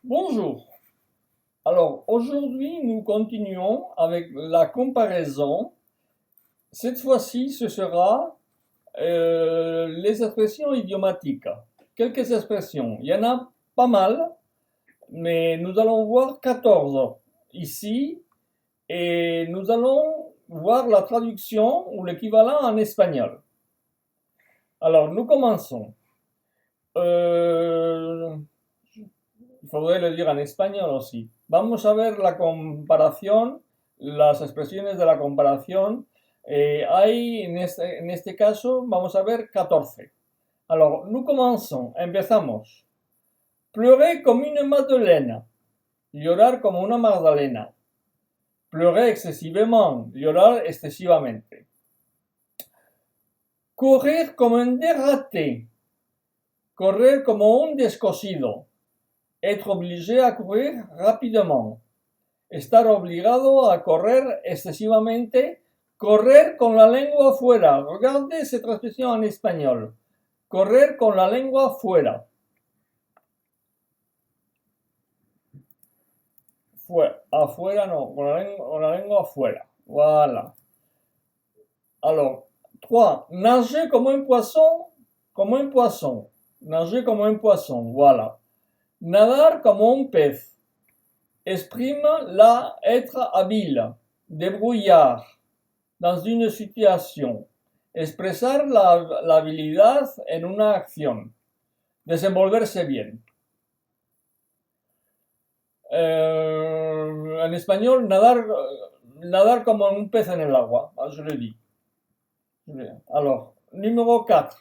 Bonjour. Alors aujourd'hui, nous continuons avec la comparaison. Cette fois-ci, ce sera les expressions idiomatiques. Quelques expressions. Il y en a pas mal, mais nous allons voir 14 ici et nous allons voir la traduction ou l'équivalent en espagnol. Alors, nous commençons. Il faudrait le dire en español aussi. Vamos a ver la comparación, las expresiones de la comparación. Hay, en este caso, vamos a ver 14. Alors, nous commençons, empezamos. Pleurer comme une madeleine, llorar como una magdalena. Pleurer excesivement, llorar excesivamente. Correr como un dératé, correr como un descosido. Être obligé à courir rapidement. Estar obligado a correr excesivamente. Correr con la lengua fuera. Regardez cette expression en espagnol. Correr con la lengua fuera. Afuera no, con la lengua afuera. Voilà. Alors, 3. Nager comme un poisson. Comme un poisson. Nager comme un poisson. Voilà. Nadar como un pez. Exprime la être habile, débrouillard, dans une situation. Expresar la habilidad en una acción. Desenvolverse bien. En espagnol, nadar como un pez en el agua. Je le dis. Alors, numéro 4.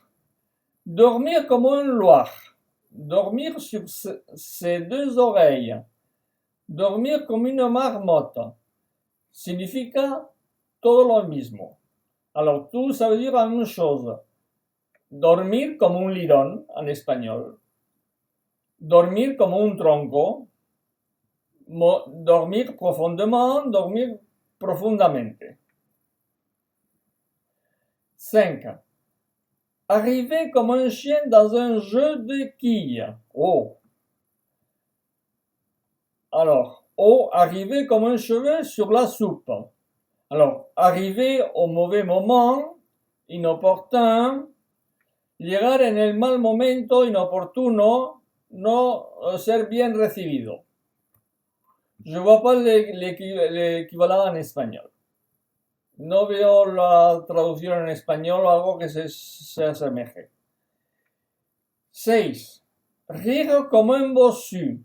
Dormir como un loir. Dormir sur ses deux oreilles. Dormir como une marmotte significa todo lo mismo. Alors, tout, ça veut dire la même chose. Dormir como un lirón, en espagnol. Dormir como un tronco. Dormir profondément, dormir profondamente. 5. Arriver comme un chien dans un jeu de quilles. Oh. Alors, arriver comme un cheveu sur la soupe. Alors, arriver au mauvais moment, inopportun, llegar en el mal momento, inoportuno, no ser bien recibido. Je ne vois pas l'équivalent en espagnol. No veo la traducción en español o algo que se asemeje. 6. Rire comme un bossu.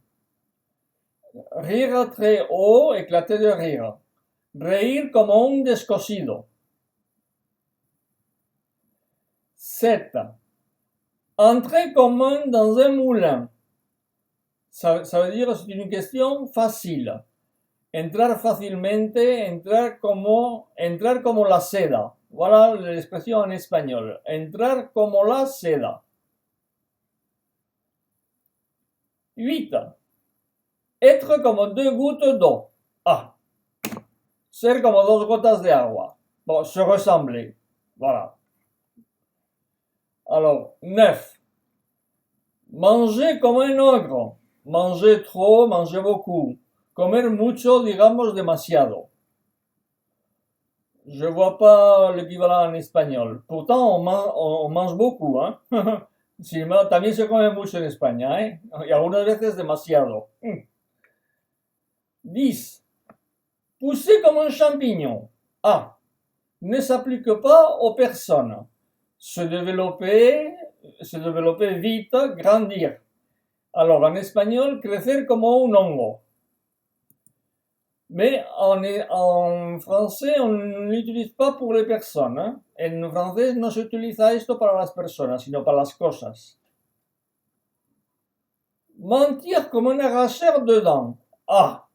Rire très haut, éclater de rire. Reír como un descosido. 7. Entrer comme dans un moulin. Ça veut dire c'est une question facile. Entrar fácilmente, entrar como la seda. Voilà l'expression en espagnol. Entrar como la seda. 8. Être comme deux gouttes d'eau. Ah. Ser como dos gotas de agua. Bon, se ressembler. Voilà. Alors, 9. Manger comme un ogre. Manger trop, manger beaucoup. Comer mucho, digamos demasiado. Je vois pas l'équivalent en espagnol. Pourtant, on mange beaucoup, hein. Sí, también se come mucho en España, ¿eh? Y algunas veces demasiado. 10. Pousser comme un champignon. Ah. Ne s'applique pas aux personnes. Se développer vite, grandir. Alors, en espagnol, crecer como un hongo. Mais en français, on ne l'utilise pas pour les personnes. ¿eh? En francés no se utiliza esto para las personas, sino para las cosas. Mentir comme un arracheur de dents. Ah.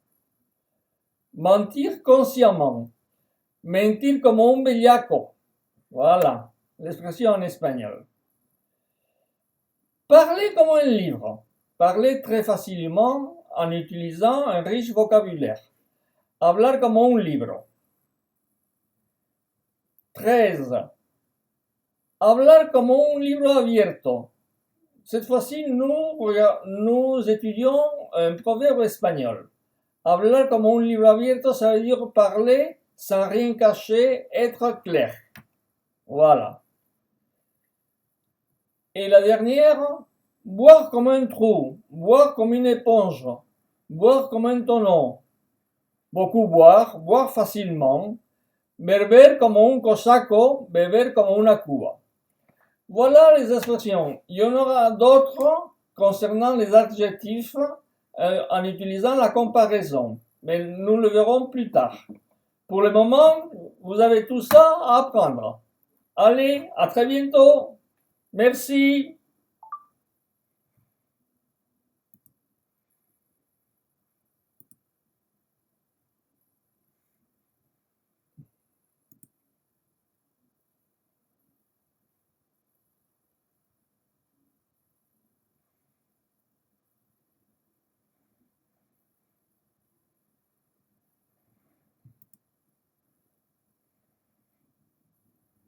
Mentir consciemment. Mentir como un bellaco. Voilà, l'expression en espagnol. Parler comme un livre. Parler très facilement en utilisant un riche vocabulaire. Hablar como un libro. 13. Hablar como un libro abierto. cette fois-ci, nous étudions un proverbe espagnol. Hablar como un libro abierto, ça veut dire parler sans rien cacher, être clair. Voilà. Et la dernière, boire comme un trou, boire comme une éponge, boire comme un tonneau. Beaucoup boire, boire facilement, beber como un cosaco, beber como una cuba. Voilà les expressions. Il y en aura d'autres concernant les adjectifs en utilisant la comparaison, mais nous le verrons plus tard. Pour le moment, vous avez tout ça à apprendre. Allez, à très bientôt. Merci.